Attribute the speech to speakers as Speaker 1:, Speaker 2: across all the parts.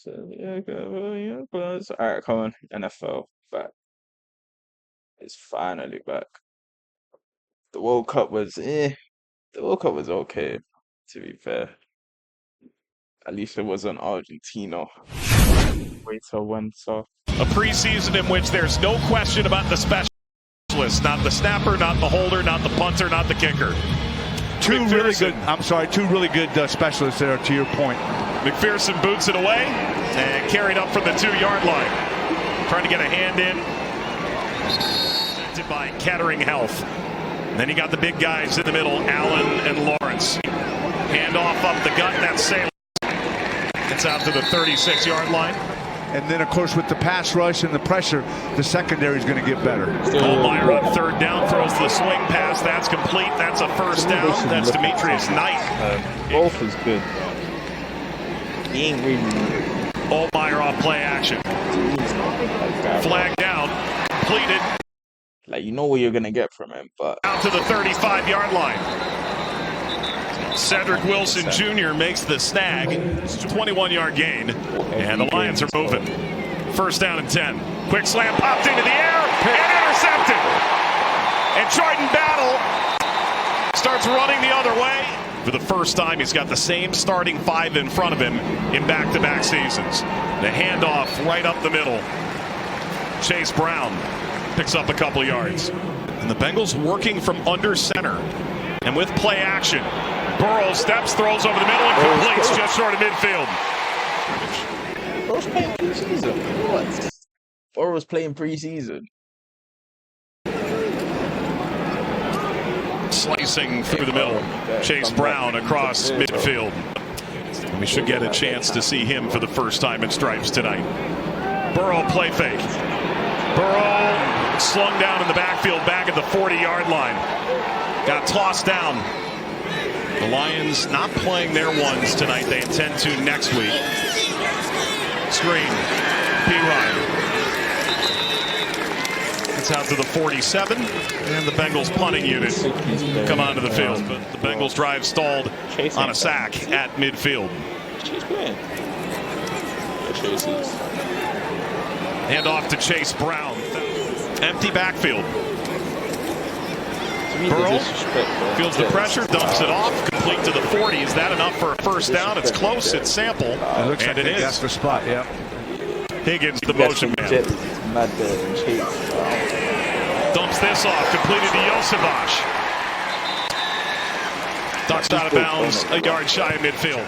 Speaker 1: So, yeah, but all right, come on, NFL back. It's finally back. The World Cup was The World Cup was okay, to be fair. At least it wasn't Argentina. Wait till when, so.
Speaker 2: A preseason in which there's no question about the specialist, not the snapper, not the holder, not the punter, not the kicker.
Speaker 3: Two really good specialists there, to your point.
Speaker 2: McPherson boots it away and carried up from the 2-yard line. Trying to get a hand in. Presented by Kettering Health. And then you got the big guys in the middle, Allen and Lawrence. Hand off up the gut, that's Sailor. It's out to the 36-yard line.
Speaker 3: And then, of course, with the pass rush and the pressure, the secondary is going to get better.
Speaker 2: Olmeyer on third down, throws the swing pass. That's complete. That's a first down. That's Demetrius Knight.
Speaker 1: Both is good. He ain't really.
Speaker 2: Olmeyer off play action. Flag down. Completed.
Speaker 1: Like, you know what you're going to get from him, but.
Speaker 2: Out to the 35-yard line. Cedric Wilson Jr. makes the snag. 21-yard gain. And the Lions are moving. First down and 10. Quick slam popped into the air and intercepted. And Triton Battle starts running the other way. For the first time, he's got the same starting 5 in front of him in back-to-back seasons. The handoff right up the middle. Chase Brown picks up a couple yards. And the Bengals working from under center. And with play action, Burrow steps, throws over the middle, and completes just short of midfield.
Speaker 1: Burrow's playing preseason. What? Burrow's playing preseason.
Speaker 2: Slicing through the middle. Chase Brown across midfield. And we should get a chance to see him for the first time in stripes tonight. Burrow play fake. Burrow slung down in the backfield back at the 40-yard line. Got tossed down. The Lions not playing their ones tonight. They intend to next week. Screen. P. Ryan. It's out to the 47. And the Bengals punting unit come onto the field. But the Bengals drive stalled on a sack at midfield. Hand off to Chase Brown. Empty backfield. Burrow feels the pressure, dumps it off, complete to the 40. Is that enough for a first down? It's close, it's Sample, and it is.
Speaker 3: That's the spot, yeah.
Speaker 2: Higgins, the motion man. Dumps this off, completed to Yosevash. Ducks out of bounds, a yard shy of midfield.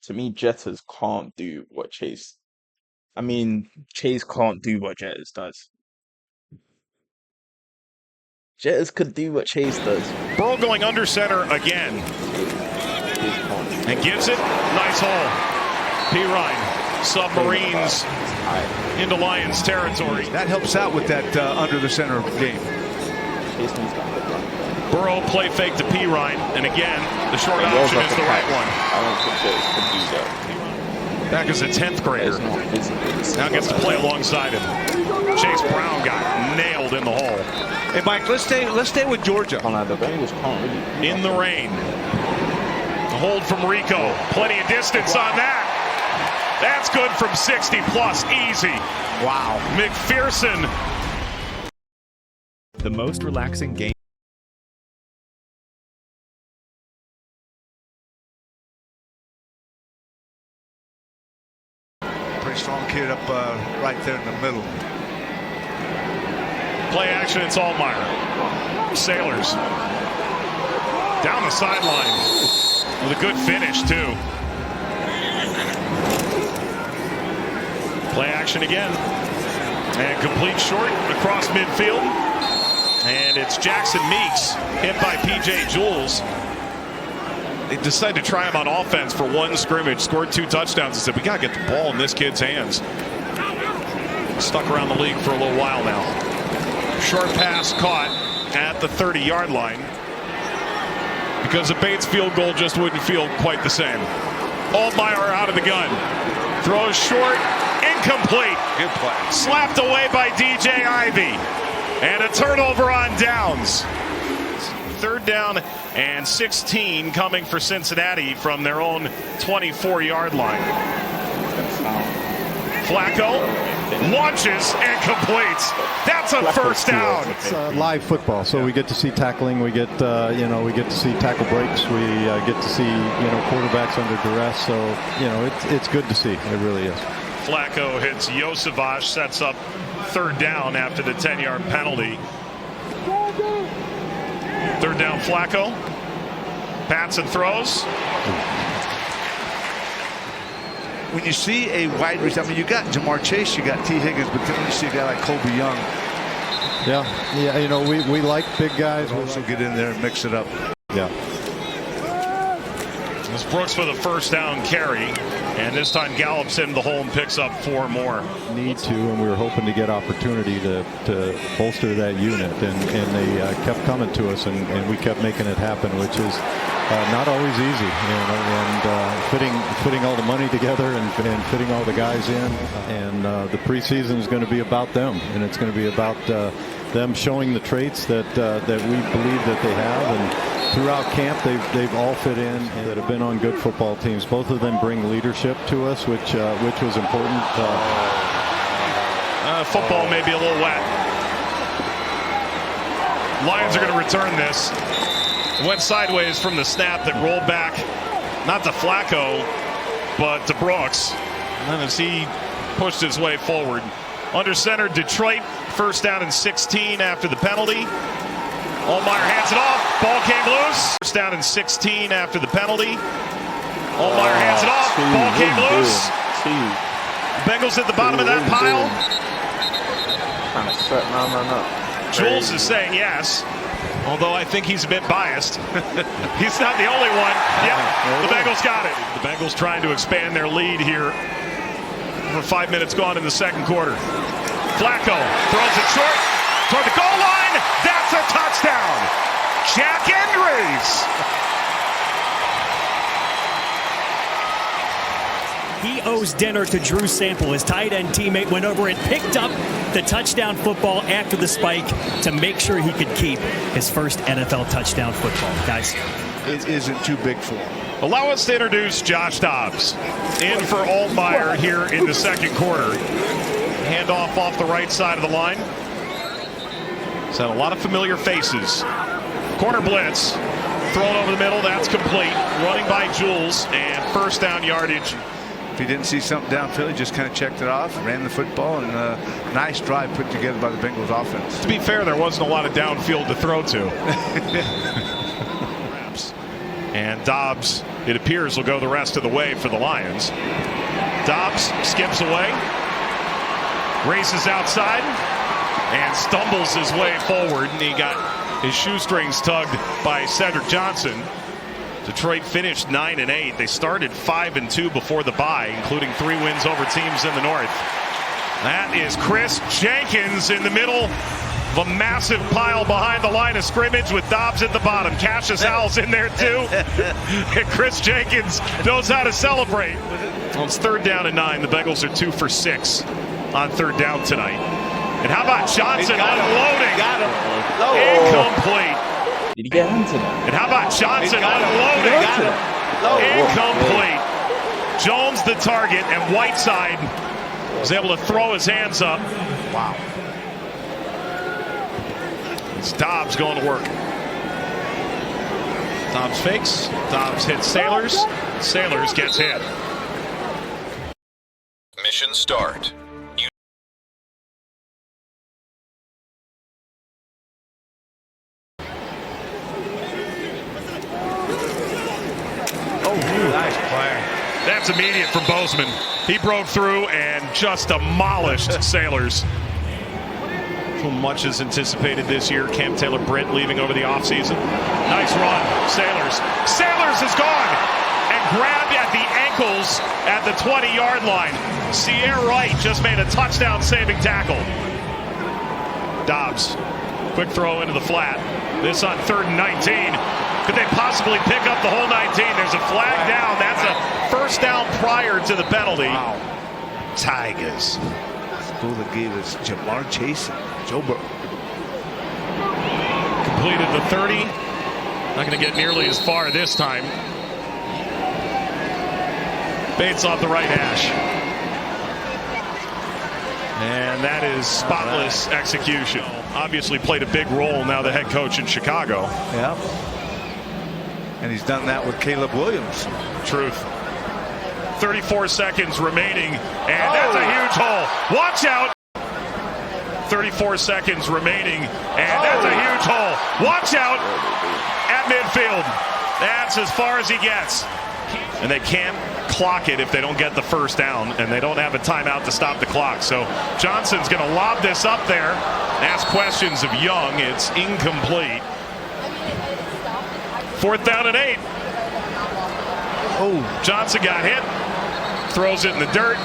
Speaker 1: To me, Jetters can't do what Chase. Chase can't do what Jetters does. Jetters could do what Chase does.
Speaker 2: Burrow going under center again. And gives it. Nice hole. P. Ryan. Submarines into Lions territory.
Speaker 3: That helps out with that under the center game.
Speaker 2: Burrow play fake to P. Ryan. And again, the short option is the right one.
Speaker 1: I don't think Jetters could do that.
Speaker 2: Back as a 10th grader. Now gets to play alongside him. Chase Brown got nailed in the hole.
Speaker 3: Hey, Mike, let's stay with Georgia.
Speaker 1: The Bengals can't really.
Speaker 2: In the rain. The hold from Rico. Plenty of distance on that. That's good from 60 plus. Easy.
Speaker 3: Wow.
Speaker 2: McPherson.
Speaker 4: The most relaxing game.
Speaker 3: Pretty strong kid up right there in the middle.
Speaker 2: Play action, it's Olmeyer. Sailors. Down the sideline with a good finish, too. Play action again. And complete short across midfield. And it's Jackson Meeks hit by P.J. Jules. They decided to try him on offense for one scrimmage, scored 2 touchdowns, and said, we got to get the ball in this kid's hands. Stuck around the league for a little while now. Short pass caught at the 30-yard line. Because a Bates field goal just wouldn't feel quite the same. Olmeyer out of the gun. Throws short, incomplete.
Speaker 3: Good play.
Speaker 2: Slapped away by DJ Ivey. And a turnover on downs. Third down and 16 coming for Cincinnati from their own 24-yard line. FLACCO launches and completes. That's a first down.
Speaker 4: It's live football, so we get to see tackling. We get we get to see tackle breaks. We get to see quarterbacks under duress. So it's good to see. It really is.
Speaker 2: FLACCO hits Yosevich, sets up third down after the 10-yard penalty. Third down, FLACCO. Pats and throws.
Speaker 3: When you see a wide receiver, I mean, you got Jamar Chase, you got T. Higgins, but then when you see a guy like Colby Young.
Speaker 4: Yeah, we like big guys.
Speaker 3: We also get in there and mix it up.
Speaker 4: Yeah.
Speaker 2: This Brooks for the first down carry, and this time gallops into the hole and picks up 4 more.
Speaker 4: Need to, and we were hoping to get opportunity to bolster that unit, and they kept coming to us, and we kept making it happen, which is not always easy, and fitting all the money together and fitting all the guys in, and the preseason is going to be about them, and it's going to be about them showing the traits that we believe that they have, and throughout camp they've all fit in that have been on good football teams. Both of them bring leadership to us, which was important.
Speaker 2: Football may be a little wet. Lions are going to return this. Went sideways from the snap that rolled back, not to FLACCO, but to Brooks. And as he pushed his way forward. Under center, Detroit, first down and 16 after the penalty. Allmeyer hands it off. Ball came loose. First down and 16 after the penalty. Allmeyer hands it off. Ball came loose. Bengals at the bottom of that pile.
Speaker 1: Trying to set my man up.
Speaker 2: Jules is saying yes, although I think he's a bit biased. He's not the only one. Yep, the Bengals got it. The Bengals trying to expand their lead here. Over 5 minutes gone in the second quarter. FLACCO throws it short toward the goal line. That's a touchdown. Jack Andrews.
Speaker 5: He owes dinner to Drew Sample. His tight end teammate went over and picked up the touchdown football after the spike to make sure he could keep his first NFL touchdown football. Guys,
Speaker 3: It isn't too big for him.
Speaker 2: Allow us to introduce Josh Dobbs in for Altmyer here in the second quarter. Handoff off the right side of the line. He's had a lot of familiar faces. Corner blitz. Thrown over the middle. That's complete. Running by Jules. And first down yardage.
Speaker 3: If he didn't see something downfield, he just kind of checked it off, ran the football, and a nice drive put together by the Bengals offense.
Speaker 2: To be fair, there wasn't a lot of downfield to throw to. And Dobbs, it appears, will go the rest of the way for the Lions. Dobbs skips away, races outside, and stumbles his way forward. And he got his shoestrings tugged by Cedric Johnson. Detroit finished 9-8. They started 5-2 before the bye, including 3 wins over teams in the North. That is Chris Jenkins in the middle of a massive pile behind the line of scrimmage with Dobbs at the bottom. Cassius Howell's in there too. And Chris Jenkins knows how to celebrate. Well, it's third down and 9. The Bengals are 2 for 6 on third down tonight. And how about Johnson unloading? Incomplete.
Speaker 1: Did he get into that?
Speaker 2: And how about Johnson unloading? Incomplete. Jones the target, and Whiteside was able to throw his hands up. Wow. It's Dobbs going to work. Dobbs fakes. Dobbs hits Sailors. Sailors gets hit.
Speaker 6: Mission start.
Speaker 3: Nice play.
Speaker 2: That's immediate from Bozeman. He broke through and just demolished Sailors. So much is anticipated this year. Cam Taylor-Britt leaving over the offseason. Nice run. Sailors. Sailors is gone and grabbed at the ankles at the 20-yard line. Sierra Wright just made a touchdown-saving tackle. Dobbs. Quick throw into the flat. This on 3rd and 19. Could they possibly pick up the whole 19? There's a flag down. That's a first down prior to the penalty.
Speaker 3: Wow.
Speaker 2: Tigers.
Speaker 3: School that gave us Jamar Chase and Joe Burrow.
Speaker 2: Completed the 30. Not going to get nearly as far this time. Bates off the right hash. And that is spotless execution. Obviously played a big role now the head coach in Chicago.
Speaker 3: Yeah. And he's done that with Caleb Williams.
Speaker 2: Truth. 34 seconds remaining, and that's a huge hole. Watch out. 34 seconds remaining, and that's a huge hole. Watch out at midfield. That's as far as he gets. And they can't clock it if they don't get the first down, and they don't have a timeout to stop the clock. So Johnson's going to lob this up there, ask questions of Young. It's incomplete. 4th down and 8. Oh, Johnson got hit. Throws it in the dirt.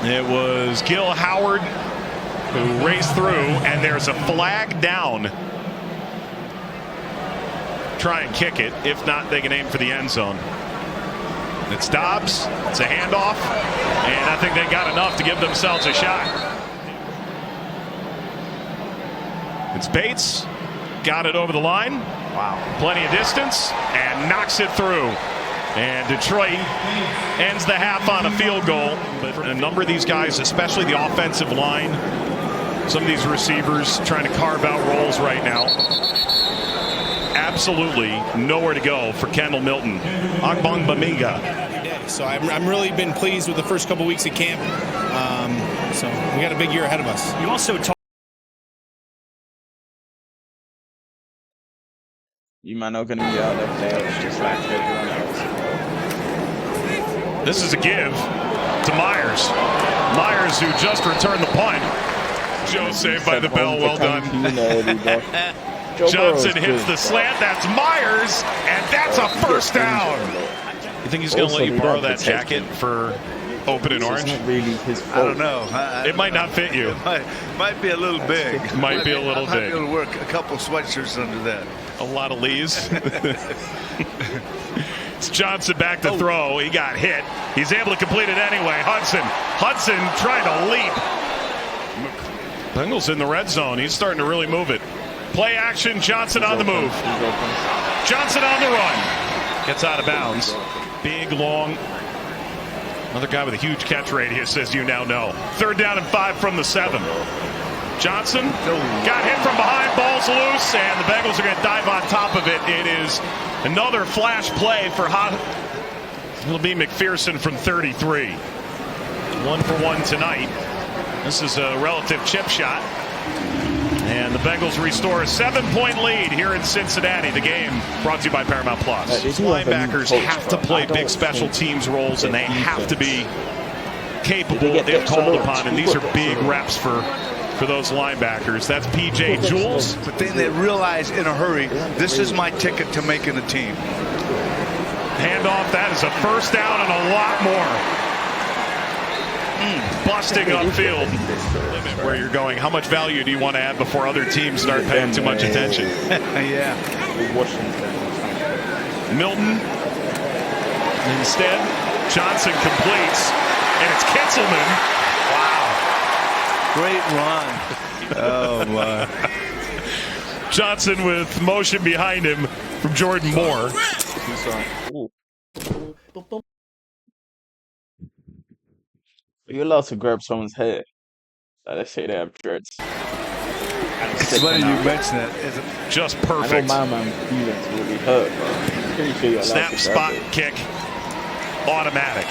Speaker 2: It was Gil Howard who raced through, and there's a flag down. Try and kick it. If not, they can aim for the end zone. It's Dobbs. It's a handoff, and I think they got enough to give themselves a shot. It's Bates. Got it over the line. Wow. Plenty of distance, and knocks it through. And Detroit ends the half on a field goal. But for a number of these guys, especially the offensive line, some of these receivers trying to carve out roles right now. Absolutely nowhere to go for Kendall Milton. Agbong Bamiga.
Speaker 6: So I'm really been pleased with the first couple weeks of camp. So we got a big year ahead of us.
Speaker 5: You also talked.
Speaker 1: You might not going to be out of there, just like everyone else.
Speaker 2: This is a give to Myers. Myers, who just returned the punt. Joe saved by the bell. Well done. Johnson hits the slant. That's Myers, and that's a first down. You think he's going to let you borrow that jacket for open and orange?
Speaker 1: Really his fault.
Speaker 3: I don't know.
Speaker 2: It might not fit you.
Speaker 3: Might be a little big.
Speaker 2: Might be a little
Speaker 3: I might
Speaker 2: big.
Speaker 3: be able to work a couple sweatshirts under that.
Speaker 2: A lot of Lees. It's Johnson back to throw. He got hit. He's able to complete it anyway. Hudson trying to leap. Bengals in the red zone. He's starting to really move it. Play action. Johnson on the move. Johnson on the run. Gets out of bounds. Big, long. Another guy with a huge catch radius, as you now know. 3rd down and 5 from the 7. Johnson got hit from behind, ball's loose, and the Bengals are going to dive on top of it. It is another flash play for It'll be McPherson from 33. 1 for 1 tonight. This is a relative chip shot. And the Bengals restore a 7-point lead here in Cincinnati. The game brought to you by Paramount Plus. Linebackers have to play big special teams roles, and they have to be capable if called upon. And these are big reps for those linebackers. That's P.J. Jules.
Speaker 3: But then they realize in a hurry, this is my ticket to making a team.
Speaker 2: Handoff. That is a first down and a lot more. Busting upfield. Where you're going. How much value do you want to add before other teams start paying too much attention?
Speaker 3: Yeah.
Speaker 2: Milton. Instead, Johnson completes. And it's Kitzelman.
Speaker 3: Wow. Great run. Oh, my.
Speaker 2: Johnson with motion behind him from Jordan Moore.
Speaker 1: You're allowed to grab someone's hair. Let's say they have dreads.
Speaker 3: It's funny you mention that. Isn't it?
Speaker 2: Just
Speaker 1: I know
Speaker 2: perfect.
Speaker 1: my man feelings really hurt, but I'm pretty sure you're allowed
Speaker 2: Snap,
Speaker 1: to
Speaker 2: spot,
Speaker 1: grab it.
Speaker 2: kick, automatic.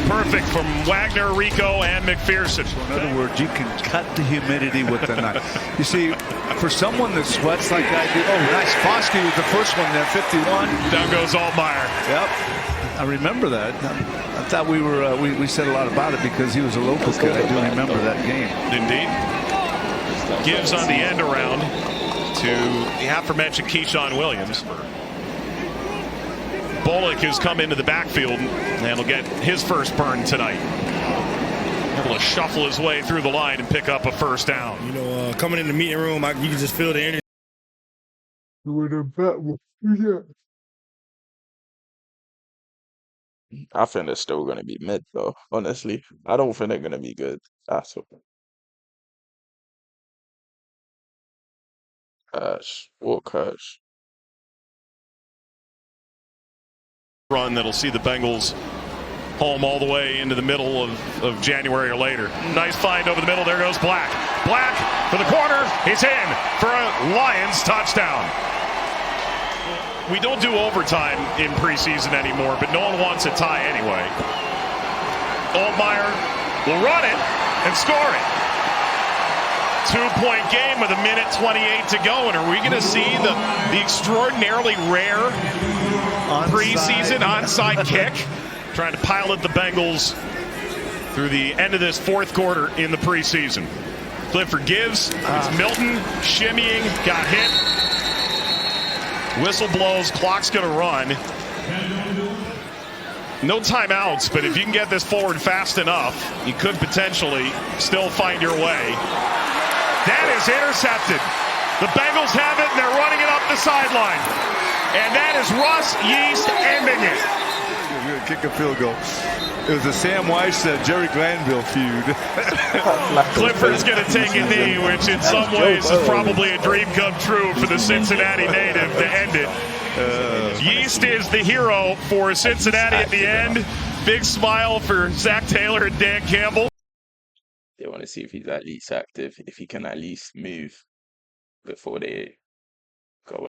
Speaker 2: Perfect from Wagner, Rico, and McPherson.
Speaker 3: In other words, you can cut the humidity with the knife. You see, for someone that sweats like I do, nice. Foskey was the first one there, 51.
Speaker 2: Down goes Altmaier.
Speaker 3: Yep. I remember that. I thought we said a lot about it because he was a local kid. I do remember that game.
Speaker 2: Indeed. Gives on the end around to the aforementioned Keyshawn Williams. Bullock has come into the backfield and will get his first burn tonight. Able to shuffle his way through the line and pick up a first down.
Speaker 6: You know, coming in the meeting room, you can just feel the energy.
Speaker 1: I think they're still going to be mid, though, honestly. I don't think they're going to be good. That's all. Cash. What cash?
Speaker 2: Run that'll see the Bengals home all the way into the middle of January or later. Nice find over the middle. There goes Black. Black for the corner. He's in for a Lions touchdown. We don't do overtime in preseason anymore, but no one wants a tie anyway. Altmaier will run it and score it. 2-point game with 1:28 to go. And are we going to see the extraordinarily rare preseason onside kick? Trying to pilot the Bengals through the end of this fourth quarter in the preseason. Clifford gives. It's Milton shimmying. Got hit. Whistle blows. Clock's going to run. No timeouts, but if you can get this forward fast enough, you could potentially still find your way. That is intercepted. The Bengals have it, and they're running it up the sideline. And that is Russ Yeast ending it.
Speaker 3: We're going to kick a field goal. It was the Sam Weiss, Jerry Glanville feud.
Speaker 2: Clifford's going to take a knee, which in some ways is probably a dream come true for the Cincinnati native to end it. Yeast is the hero for Cincinnati at the end. Big smile for Zach Taylor and Dan Campbell.
Speaker 1: They want to see if he's at least active, if he can at least move before they go